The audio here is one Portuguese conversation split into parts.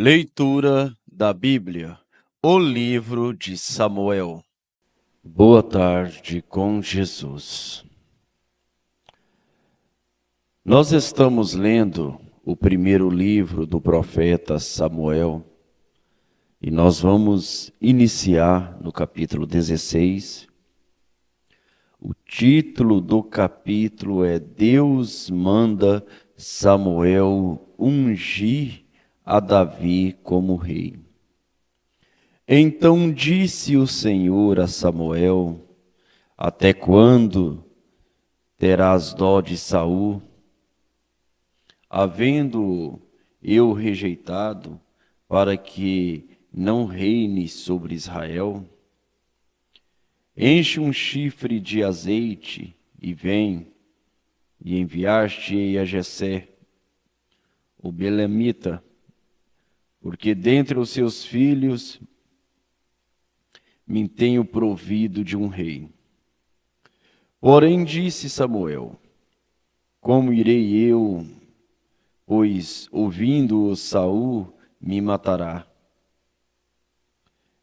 Leitura da Bíblia, o livro de Samuel. Boa tarde com Jesus. Nós estamos lendo o primeiro livro do profeta Samuel e nós vamos iniciar no capítulo 16. O título do capítulo é Deus manda Samuel ungir a Davi como rei. Então disse o Senhor a Samuel: até quando terás dó de Saul, havendo eu rejeitado, para que não reine sobre Israel? Enche um chifre de azeite e vem, e enviar-te-ei a Jessé, o belemita, porque dentre os seus filhos me tenho provido de um rei. Porém disse Samuel: como irei eu, pois ouvindo-o Saul me matará?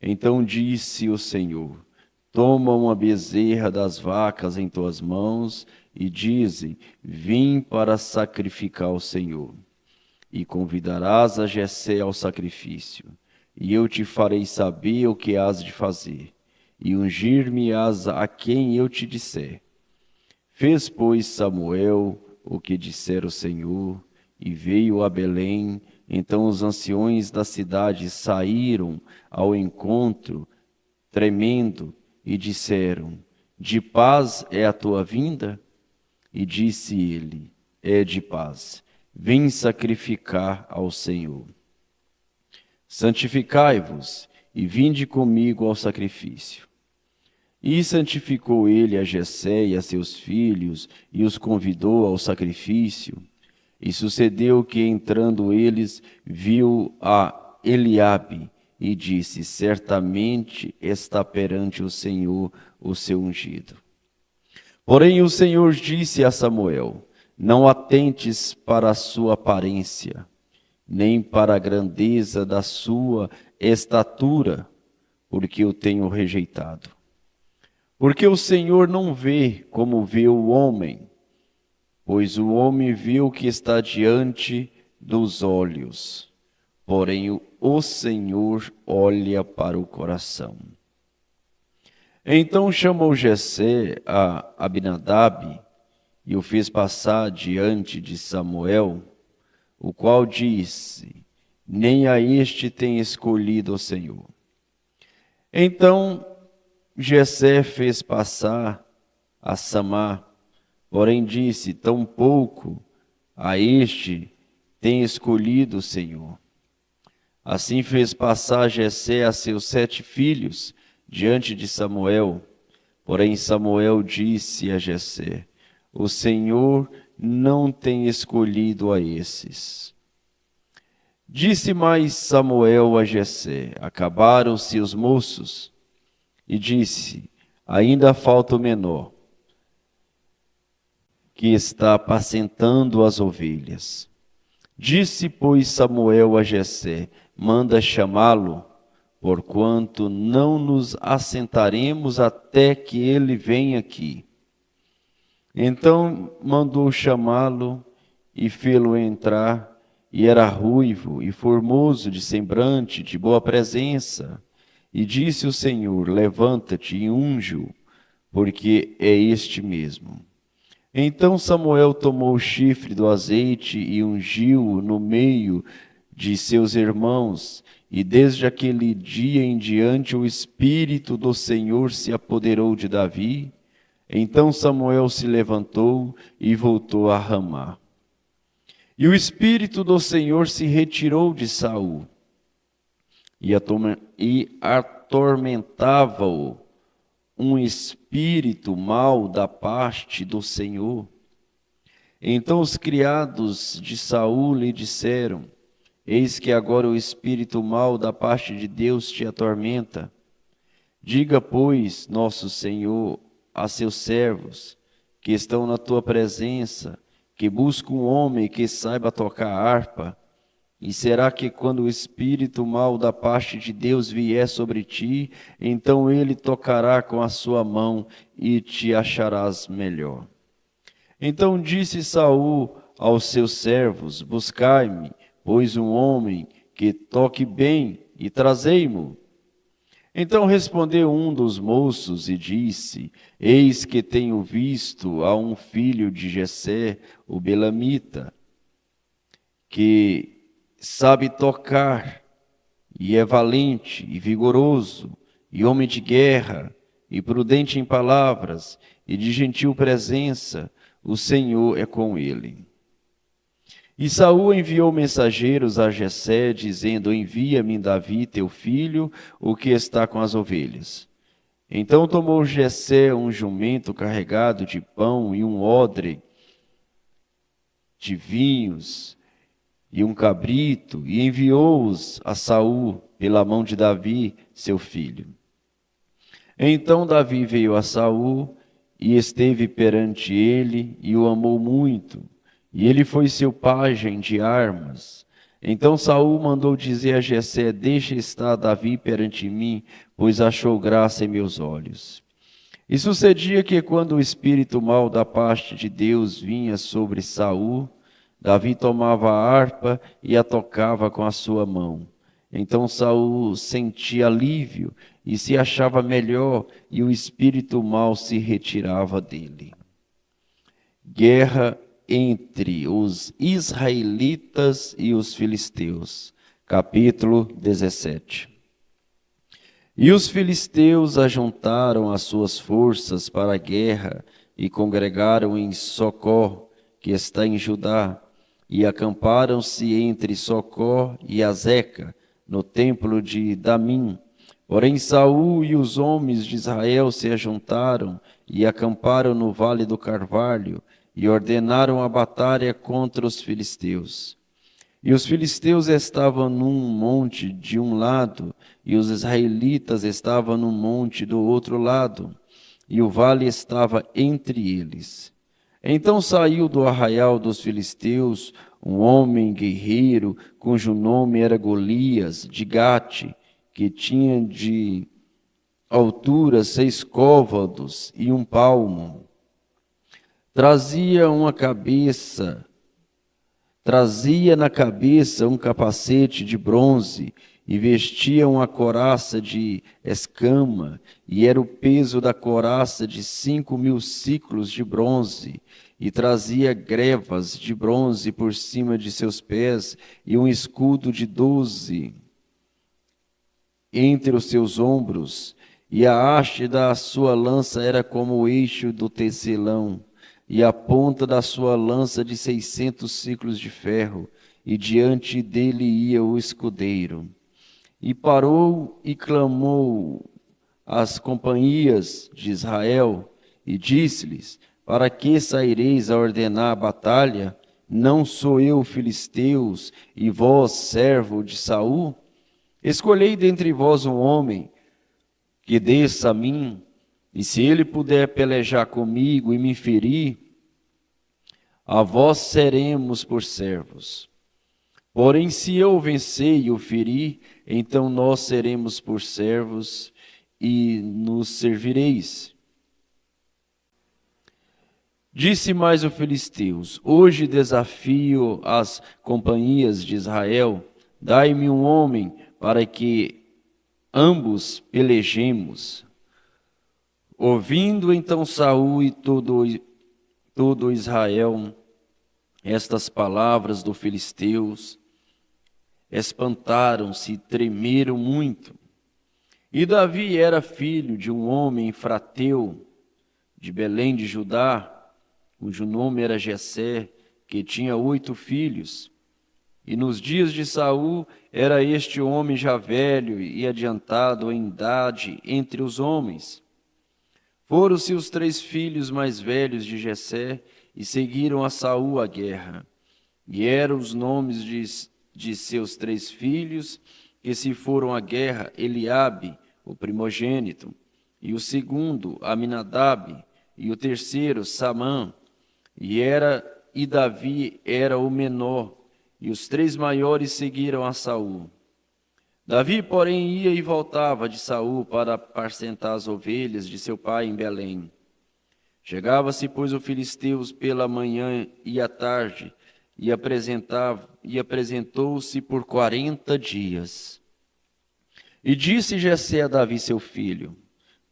Então disse o Senhor: toma uma bezerra das vacas em tuas mãos e dize: vim para sacrificar ao Senhor. E convidarás a Jessé ao sacrifício, e eu te farei saber o que hás de fazer, e ungir-me-ás a quem eu te disser. Fez, pois, Samuel o que dissera o Senhor, e veio a Belém. Então os anciões da cidade saíram ao encontro, tremendo, e disseram: de paz é a tua vinda? E disse ele: é de paz. Vim sacrificar ao Senhor. Santificai-vos e vinde comigo ao sacrifício. E santificou ele a Jessé e a seus filhos e os convidou ao sacrifício. E sucedeu que, entrando eles, viu a Eliabe e disse: certamente está perante o Senhor o seu ungido. Porém o Senhor disse a Samuel: não atentes para a sua aparência, nem para a grandeza da sua estatura, porque o tenho rejeitado. Porque o Senhor não vê como vê o homem, pois o homem vê o que está diante dos olhos, porém o Senhor olha para o coração. Então chamou Jessé a Abinadab e o fez passar diante de Samuel, o qual disse: nem a este tem escolhido o Senhor. Então Jessé fez passar a Samá, porém disse: tampouco a este tem escolhido o Senhor. Assim fez passar Jessé a seus 7 filhos diante de Samuel. Porém Samuel disse a Jessé: o Senhor não tem escolhido a esses. Disse mais Samuel a Jessé: acabaram-se os moços? E disse: ainda falta o menor, que está apacentando as ovelhas. Disse, pois, Samuel a Jessé: manda chamá-lo, porquanto não nos assentaremos até que ele venha aqui. Então mandou chamá-lo e fê-lo entrar, e era ruivo e formoso de semblante, de boa presença. E disse o Senhor: levanta-te e unge-o, porque é este mesmo. Então Samuel tomou o chifre do azeite e ungiu-o no meio de seus irmãos, e desde aquele dia em diante o Espírito do Senhor se apoderou de Davi. Então Samuel se levantou e voltou a Ramá. E o Espírito do Senhor se retirou de Saul, e atormentava-o um espírito mau da parte do Senhor. Então os criados de Saul lhe disseram: eis que agora o espírito mau da parte de Deus te atormenta. Diga, pois, nosso Senhor a seus servos, que estão na tua presença, que buscam um homem que saiba tocar harpa E será que quando o espírito mau da parte de Deus vier sobre ti, então ele tocará com a sua mão e te acharás melhor. Então disse Saul aos seus servos: buscai-me, pois um homem que toque bem, e trazei-mo. Então respondeu um dos moços e disse: eis que tenho visto a um filho de Jessé, o belamita, que sabe tocar, e é valente e vigoroso, e homem de guerra, e prudente em palavras, e de gentil presença, o Senhor é com ele. E Saul enviou mensageiros a Jessé, dizendo: envia-me Davi, teu filho, o que está com as ovelhas. Então tomou Jessé um jumento carregado de pão e um odre de vinhos, e um cabrito, e enviou-os a Saul pela mão de Davi, seu filho. Então Davi veio a Saul e esteve perante ele, e o amou muito, e ele foi seu pajem de armas. Então Saul mandou dizer a Jessé: deixa estar Davi perante mim, pois achou graça em meus olhos. E sucedia que quando o espírito mau da parte de Deus vinha sobre Saul, Davi tomava a harpa e a tocava com a sua mão. Então Saul sentia alívio e se achava melhor, e o espírito mau se retirava dele. Guerra entre os israelitas e os filisteus. Capítulo 17. E os filisteus ajuntaram as suas forças para a guerra e congregaram em Socó, que está em Judá, e acamparam-se entre Socó e Azeca, no templo de Damim. Porém Saul e os homens de Israel se ajuntaram e acamparam no vale do Carvalho, e ordenaram a batalha contra os filisteus. E os filisteus estavam num monte de um lado, e os israelitas estavam num monte do outro lado, e o vale estava entre eles. Então saiu do arraial dos filisteus um homem guerreiro, cujo nome era Golias, de Gate, que tinha de altura 6 côvados e 1 palmo. Trazia na cabeça um capacete de bronze, e vestia uma couraça de escama, e era o peso da couraça de 5.000 siclos de bronze, e trazia grevas de bronze por cima de seus pés, e um escudo de 12 entre os seus ombros, e a haste da sua lança era como o eixo do tecelão, e a ponta da sua lança de 600 siclos de ferro, e diante dele ia o escudeiro. E parou e clamou às companhias de Israel, e disse-lhes: para que saireis a ordenar a batalha? Não sou eu filisteus, e vós servo de Saul? Escolhei dentre vós um homem que desça a mim, e se ele puder pelejar comigo e me ferir, a vós seremos por servos. Porém, se eu vencer e o ferir, então nós seremos por servos e nos servireis. Disse mais o filisteus: hoje desafio as companhias de Israel, dai-me um homem para que ambos pelejemos. Ouvindo então Saul e todo Israel estas palavras do filisteus, espantaram-se e tremeram muito. E Davi era filho de um homem frateu de Belém de Judá, cujo nome era Jessé, que tinha 8 filhos. E nos dias de Saul era este homem já velho e adiantado em idade entre os homens. Foram-se os 3 filhos mais velhos de Jessé e seguiram a Saul à guerra. E eram os nomes de seus 3 filhos que se foram à guerra: Eliabe, o primogênito, e o segundo, Aminadab, e o terceiro, Samã. E Davi era o menor, e os 3 maiores seguiram a Saul. Davi, porém, ia e voltava de Saul para apacentar as ovelhas de seu pai em Belém. Chegava-se, pois, o filisteus pela manhã e à tarde, e apresentou-se por 40 dias. E disse Jessé a Davi, seu filho: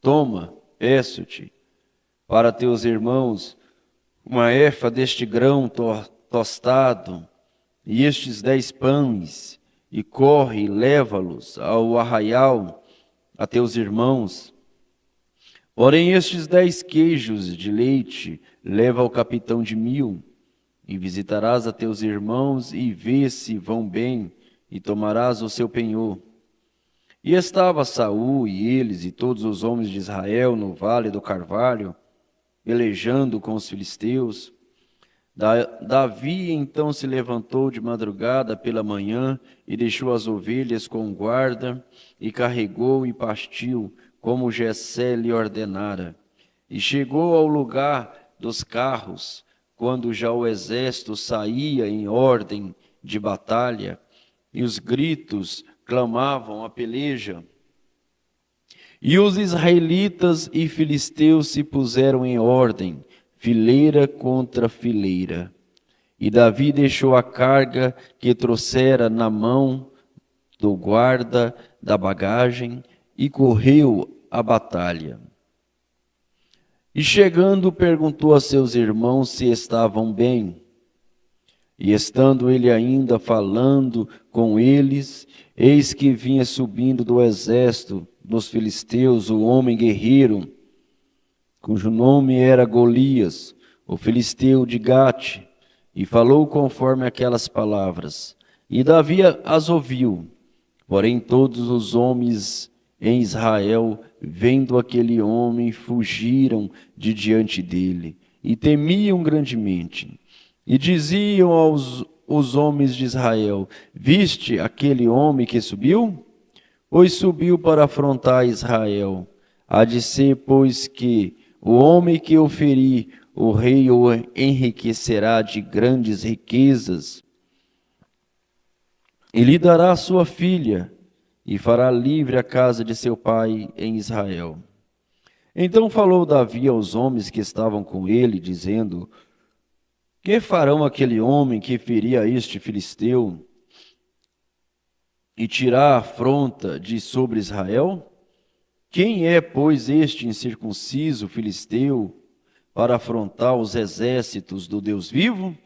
Toma, peço-te, para teus irmãos, uma efa deste grão tostado, e estes 10 pães, e corre, leva-los ao arraial a teus irmãos. Porém, estes 10 queijos de leite leva ao capitão de 1000, e visitarás a teus irmãos, e vê se vão bem, e tomarás o seu penhor. E estava Saul e eles e todos os homens de Israel no vale do Carvalho, pelejando com os filisteus. Davi então se levantou de madrugada pela manhã e deixou as ovelhas com guarda e carregou e partiu, como Jessé lhe ordenara. E chegou ao lugar dos carros, quando já o exército saía em ordem de batalha, e os gritos clamavam a peleja. E os israelitas e filisteus se puseram em ordem, fileira contra fileira. E Davi deixou a carga que trouxera na mão do guarda da bagagem e correu à batalha. E chegando, perguntou a seus irmãos se estavam bem. E estando ele ainda falando com eles, eis que vinha subindo do exército dos filisteus o homem guerreiro, cujo nome era Golias, o filisteu de Gate, e falou conforme aquelas palavras. E Davi as ouviu. Porém todos os homens em Israel, vendo aquele homem, fugiram de diante dele, e temiam grandemente. E diziam os homens de Israel: Viste aquele homem que subiu? Pois subiu para afrontar Israel. Há de ser, pois, que o homem que eu feri, o rei o enriquecerá de grandes riquezas, e lhe dará a sua filha, e fará livre a casa de seu pai em Israel. Então falou Davi aos homens que estavam com ele, dizendo: Que farão aquele homem que feria este filisteu e tirar a afronta de sobre Israel? Quem é, pois, este incircunciso filisteu para afrontar os exércitos do Deus vivo?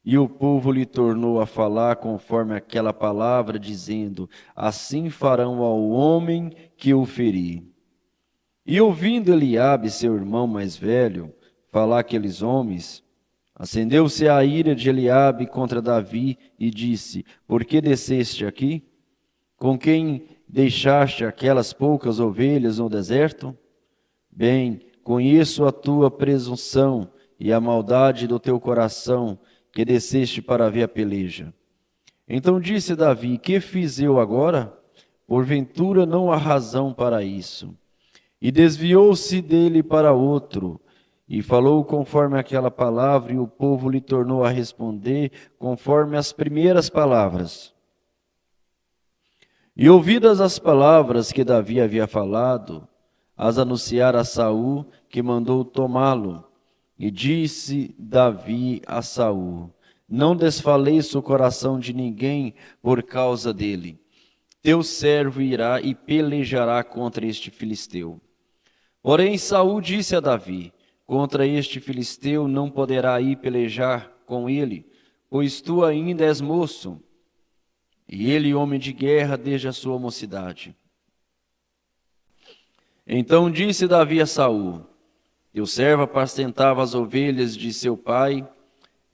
E o povo lhe tornou a falar conforme aquela palavra, dizendo: Assim farão ao homem que o ferir. E ouvindo Eliabe, seu irmão mais velho, falar aqueles homens, acendeu-se a ira de Eliabe contra Davi e disse: Por que desceste aqui? Com quem deixaste aquelas poucas ovelhas no deserto? Bem, conheço a tua presunção e a maldade do teu coração, que desceste para ver a peleja. Então disse Davi: Que fiz eu agora? Porventura não há razão para isso. E desviou-se dele para outro, e falou conforme aquela palavra, e o povo lhe tornou a responder conforme as primeiras palavras. E ouvidas as palavras que Davi havia falado, as anunciara a Saul, que mandou tomá-lo. E disse Davi a Saul: Não desfaleça o coração de ninguém por causa dele. Teu servo irá e pelejará contra este filisteu. Porém Saul disse a Davi: Contra este filisteu não poderá ir pelejar com ele, pois tu ainda és moço, e ele homem de guerra desde a sua mocidade. Então disse Davi a Saul: Teu servo apacentava as ovelhas de seu pai,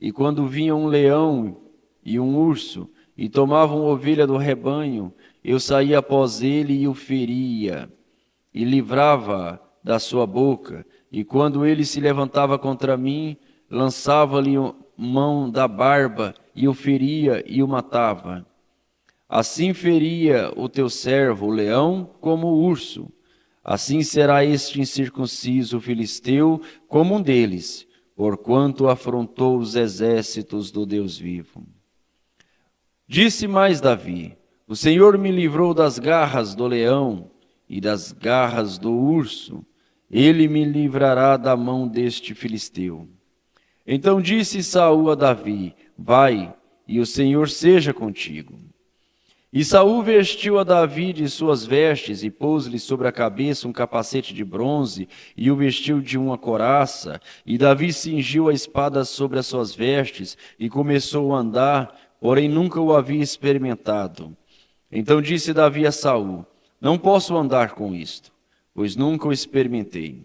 e quando vinha um leão e um urso, e tomavam ovelha do rebanho, eu saía após ele e o feria, e livrava da sua boca. E quando ele se levantava contra mim, lançava-lhe mão da barba, e o feria e o matava. Assim feria o teu servo, o leão, como o urso. Assim será este incircunciso filisteu como um deles, porquanto afrontou os exércitos do Deus vivo. Disse mais Davi: o Senhor me livrou das garras do leão e das garras do urso. Ele me livrará da mão deste filisteu. Então disse Saul a Davi: vai, e o Senhor seja contigo. E Saul vestiu a Davi de suas vestes e pôs-lhe sobre a cabeça um capacete de bronze e o vestiu de uma couraça. E Davi cingiu a espada sobre as suas vestes e começou a andar, porém nunca o havia experimentado. Então disse Davi a Saul: não posso andar com isto, pois nunca o experimentei.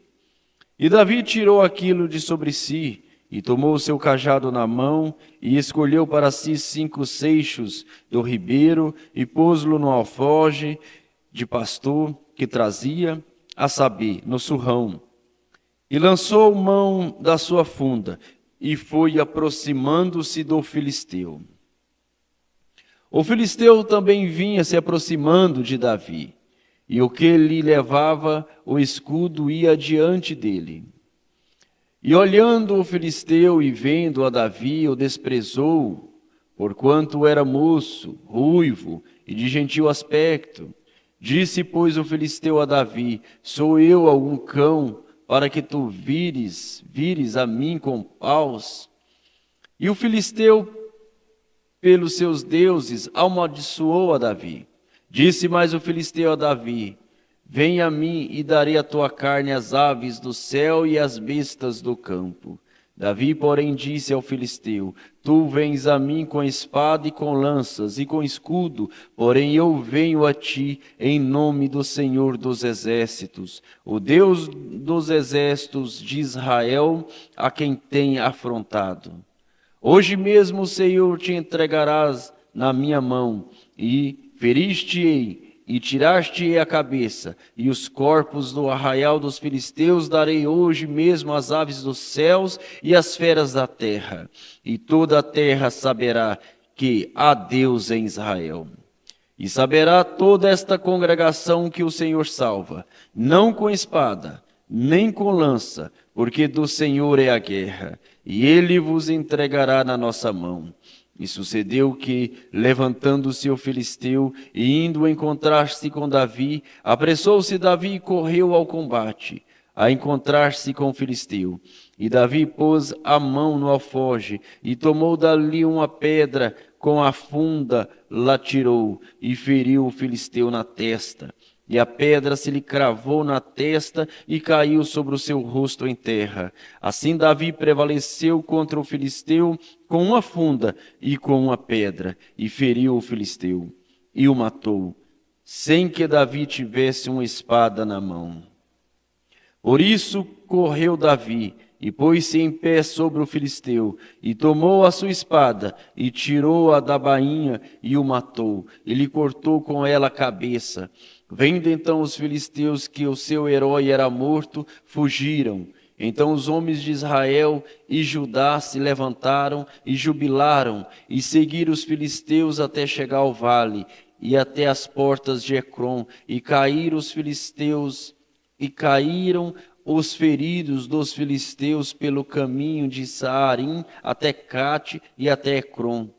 E Davi tirou aquilo de sobre si, e tomou o seu cajado na mão, e escolheu para si 5 seixos do ribeiro, e pôs-lo no alforje de pastor que trazia, a saber, no surrão. E lançou mão da sua funda, e foi aproximando-se do filisteu. O filisteu também vinha se aproximando de Davi, e o que lhe levava o escudo ia diante dele. E olhando o filisteu e vendo a Davi, o desprezou, porquanto era moço, ruivo e de gentil aspecto. Disse, pois, o filisteu a Davi: sou eu algum cão, para que tu vires a mim com paus? E o filisteu, pelos seus deuses, amaldiçoou a Davi. Disse mais o filisteu a Davi: vem a mim e darei a tua carne às aves do céu e às bestas do campo. Davi, porém, disse ao filisteu: tu vens a mim com espada e com lanças e com escudo, porém eu venho a ti em nome do Senhor dos exércitos, o Deus dos exércitos de Israel, a quem tem afrontado. Hoje mesmo o Senhor te entregarás na minha mão, e feriste-ei, e tiraste a cabeça, e os corpos do arraial dos filisteus darei hoje mesmo às aves dos céus e às feras da terra. E toda a terra saberá que há Deus em Israel. E saberá toda esta congregação que o Senhor salva, não com espada, nem com lança, porque do Senhor é a guerra, e ele vos entregará na nossa mão. E sucedeu que, levantando-se o filisteu e indo encontrar-se com Davi, apressou-se Davi e correu ao combate, a encontrar-se com o filisteu. E Davi pôs a mão no alforje e tomou dali uma pedra, com a funda la tirou e feriu o filisteu na testa. E a pedra se lhe cravou na testa e caiu sobre o seu rosto em terra. Assim Davi prevaleceu contra o filisteu com uma funda e com uma pedra, e feriu o filisteu, e o matou, sem que Davi tivesse uma espada na mão. Por isso correu Davi, e pôs-se em pé sobre o filisteu, e tomou a sua espada, e tirou-a da bainha, e o matou, e lhe cortou com ela a cabeça. Vendo então os filisteus que o seu herói era morto, fugiram. Então os homens de Israel e Judá se levantaram e jubilaram, e seguiram os filisteus até chegar ao vale, e até as portas de Ecrom, e caíram os filisteus, e caíram os feridos dos filisteus pelo caminho de Saarim até Cate e até Ecrom.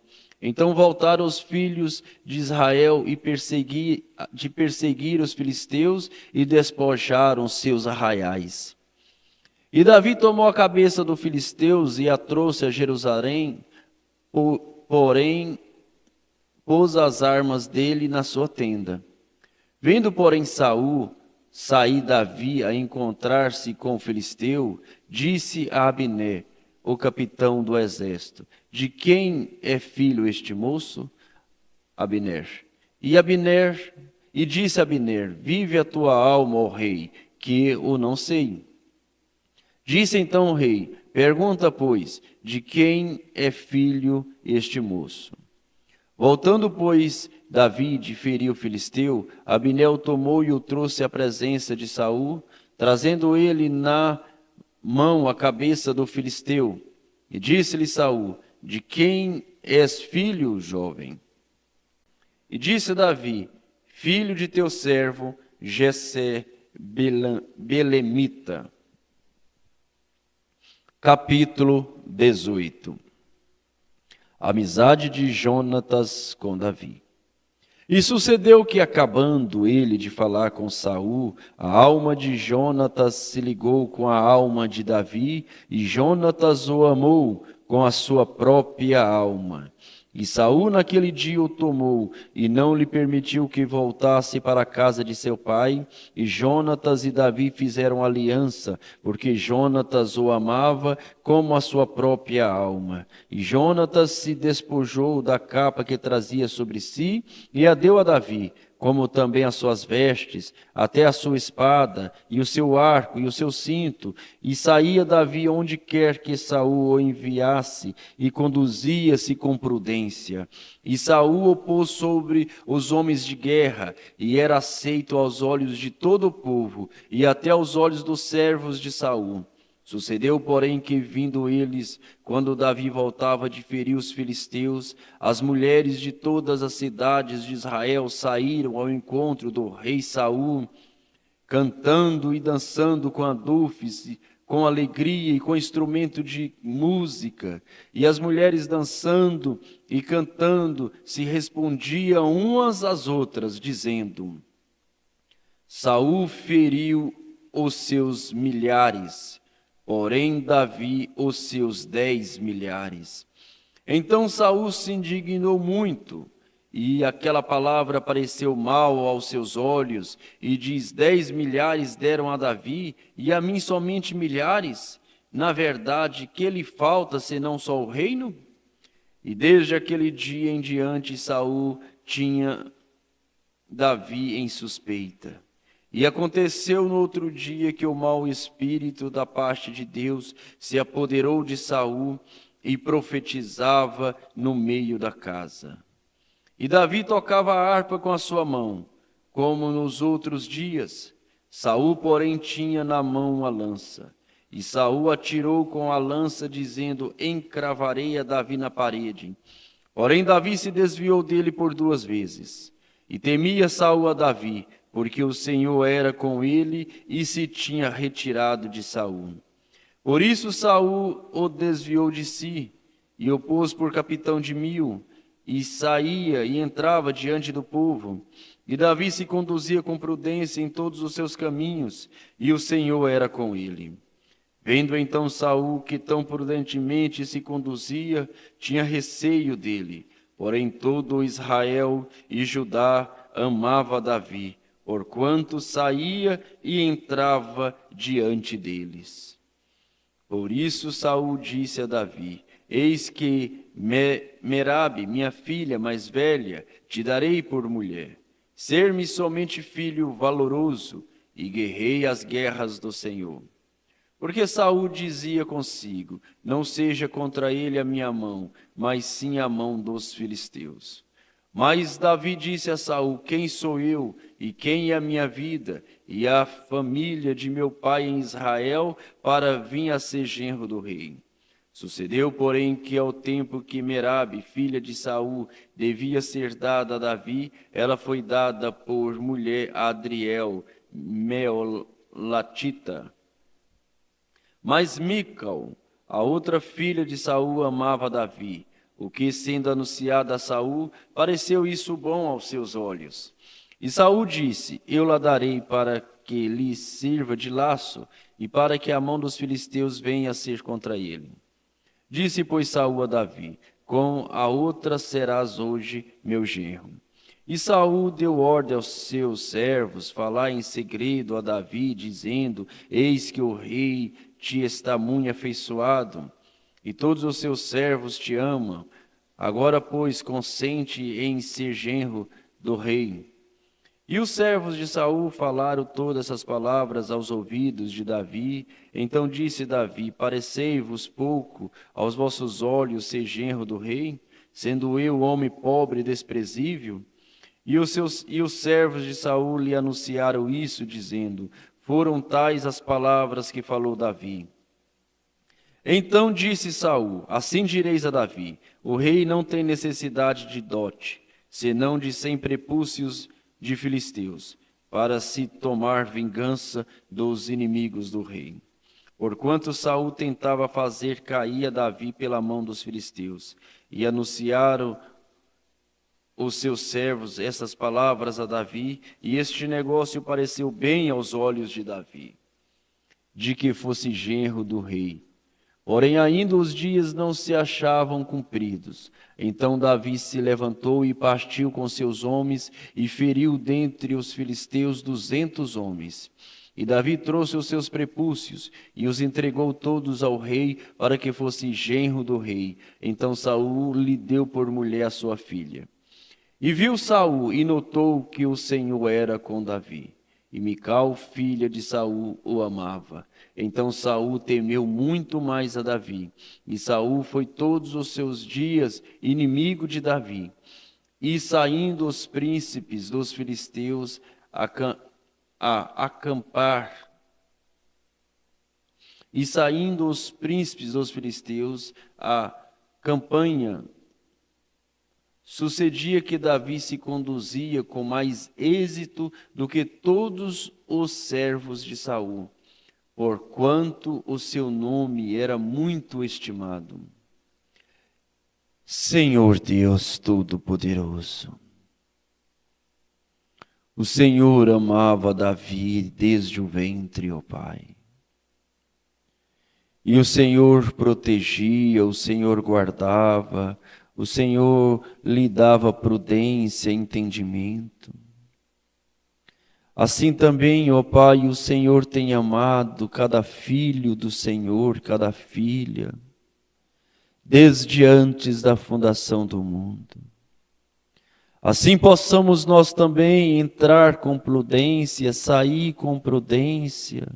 Então voltaram os filhos de Israel e perseguir os filisteus e despojaram seus arraiais. E Davi tomou a cabeça dos filisteus e a trouxe a Jerusalém, porém pôs as armas dele na sua tenda. Vendo, porém, Saul sair Davi a encontrar-se com o filisteu, disse a Abner, o capitão do exército: de quem é filho este moço? Abner. E disse Abner: vive a tua alma, ó rei, que o não sei. Disse então o rei: pergunta, pois, de quem é filho este moço? Voltando, pois, Davi de ferir o filisteu, Abner o tomou e o trouxe à presença de Saul, trazendo ele na mão a cabeça do filisteu. E disse-lhe Saul: de quem és filho, jovem? E disse Davi: filho de teu servo Jessé belemita. Capítulo 18. Amizade de Jonatas com Davi. E sucedeu que, acabando ele de falar com Saul, a alma de Jonatas se ligou com a alma de Davi, e Jonatas o amou com a sua própria alma. E Saul naquele dia o tomou, e não lhe permitiu que voltasse para a casa de seu pai. E Jonatas e Davi fizeram aliança, porque Jonatas o amava como a sua própria alma. E Jonatas se despojou da capa que trazia sobre si, e a deu a Davi, como também as suas vestes, até a sua espada, e o seu arco, e o seu cinto. E saía Davi onde quer que Saul o enviasse, e conduzia-se com prudência. E Saul o pôs sobre os homens de guerra, e era aceito aos olhos de todo o povo, e até aos olhos dos servos de Saul. Sucedeu, porém, que vindo eles, quando Davi voltava de ferir os filisteus, as mulheres de todas as cidades de Israel saíram ao encontro do rei Saul, cantando e dançando com adufes, com alegria e com instrumento de música. E as mulheres dançando e cantando se respondiam umas às outras, dizendo: Saul feriu os seus milhares, porém Davi os seus 10 milhares. Então Saul se indignou muito, e aquela palavra pareceu mal aos seus olhos, e diz: 10 milhares deram a Davi, e a mim somente milhares? Na verdade, que lhe falta senão só o reino? E desde aquele dia em diante Saul tinha Davi em suspeita. E aconteceu no outro dia que o mau espírito da parte de Deus se apoderou de Saul e profetizava no meio da casa. E Davi tocava a harpa com a sua mão, como nos outros dias. Saul, porém, tinha na mão a lança. E Saul atirou com a lança, dizendo: encravarei a Davi na parede. Porém Davi se desviou dele por 2 vezes. E temia Saul a Davi, porque o Senhor era com ele e se tinha retirado de Saul. Por isso Saul o desviou de si, e o pôs por capitão de 1000, e saía e entrava diante do povo. E Davi se conduzia com prudência em todos os seus caminhos, e o Senhor era com ele. Vendo então Saul que tão prudentemente se conduzia, tinha receio dele. Porém todo Israel e Judá amava Davi, porquanto saía e entrava diante deles. Por isso Saul disse a Davi: eis que Merabe, minha filha mais velha, te darei por mulher. Ser-me somente filho valoroso, e guerrei as guerras do Senhor. Porque Saul dizia consigo: não seja contra ele a minha mão, mas sim a mão dos filisteus. Mas Davi disse a Saul: quem sou eu, e quem é a minha vida, e a família de meu pai em Israel, para vir a ser genro do rei? Sucedeu, porém, que ao tempo que Merabe, filha de Saul, devia ser dada a Davi, ela foi dada por mulher a Adriel, Meolatita. Mas Mical, a outra filha de Saul, amava Davi, o que, sendo anunciado a Saul, pareceu isso bom aos seus olhos. E Saul disse: eu la darei para que lhe sirva de laço, e para que a mão dos filisteus venha a ser contra ele. Disse, pois, Saul a Davi: com a outra serás hoje meu genro. E Saul deu ordem aos seus servos falar em segredo a Davi, dizendo: eis que o rei te está muito afeiçoado, e todos os seus servos te amam. Agora, pois, consente em ser genro do rei. E os servos de Saul falaram todas essas palavras aos ouvidos de Davi. Então disse Davi: parecei-vos pouco aos vossos olhos ser genro do rei, sendo eu homem pobre e desprezível? E os servos de Saul lhe anunciaram isso, dizendo: foram tais as palavras que falou Davi. Então disse Saul: assim direis a Davi: o rei não tem necessidade de dote, senão de 100 prepúcios de filisteus, para se tomar vingança dos inimigos do rei. porquanto Saul tentava fazer cair a Davi pela mão dos filisteus. E anunciaram os seus servos essas palavras a Davi, e este negócio pareceu bem aos olhos de Davi, de que fosse genro do rei. Porém, ainda os dias não se achavam cumpridos. Então Davi se levantou e partiu com seus homens e feriu dentre os filisteus 200 homens. E Davi trouxe os seus prepúcios e os entregou todos ao rei para que fosse genro do rei. Então Saul lhe deu por mulher a sua filha. E viu Saul e notou que o Senhor era com Davi. E Mical, filha de Saul, o amava. Então Saul temeu muito mais a Davi. E Saul foi todos os seus dias inimigo de Davi. E saindo os príncipes dos filisteus a acampar, e saindo os príncipes dos filisteus a campanha, sucedia que Davi se conduzia com mais êxito do que todos os servos de Saul, porquanto o seu nome era muito estimado. Senhor Deus Todo-Poderoso, o Senhor amava Davi desde o ventre, ó Pai. E o Senhor protegia, o Senhor guardava, o Senhor lhe dava prudência e entendimento. Assim também, ó Pai, o Senhor tem amado cada filho do Senhor, cada filha, desde antes da fundação do mundo. Assim possamos nós também entrar com prudência, sair com prudência.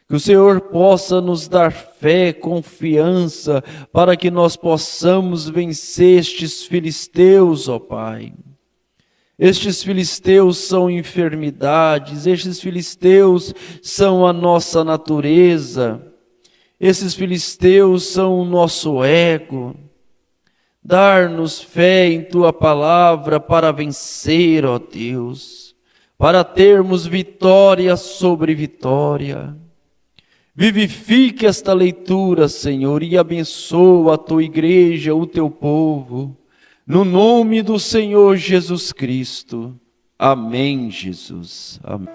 Que o Senhor possa nos dar fé, confiança, para que nós possamos vencer estes filisteus, ó Pai. Estes filisteus são enfermidades, estes filisteus são a nossa natureza, esses filisteus são o nosso ego. Dar-nos fé em Tua palavra para vencer, ó Deus, para termos vitória sobre vitória. Vivifique esta leitura, Senhor, e abençoa a Tua igreja, o Teu povo, no nome do Senhor Jesus Cristo. Amém, Jesus. Amém.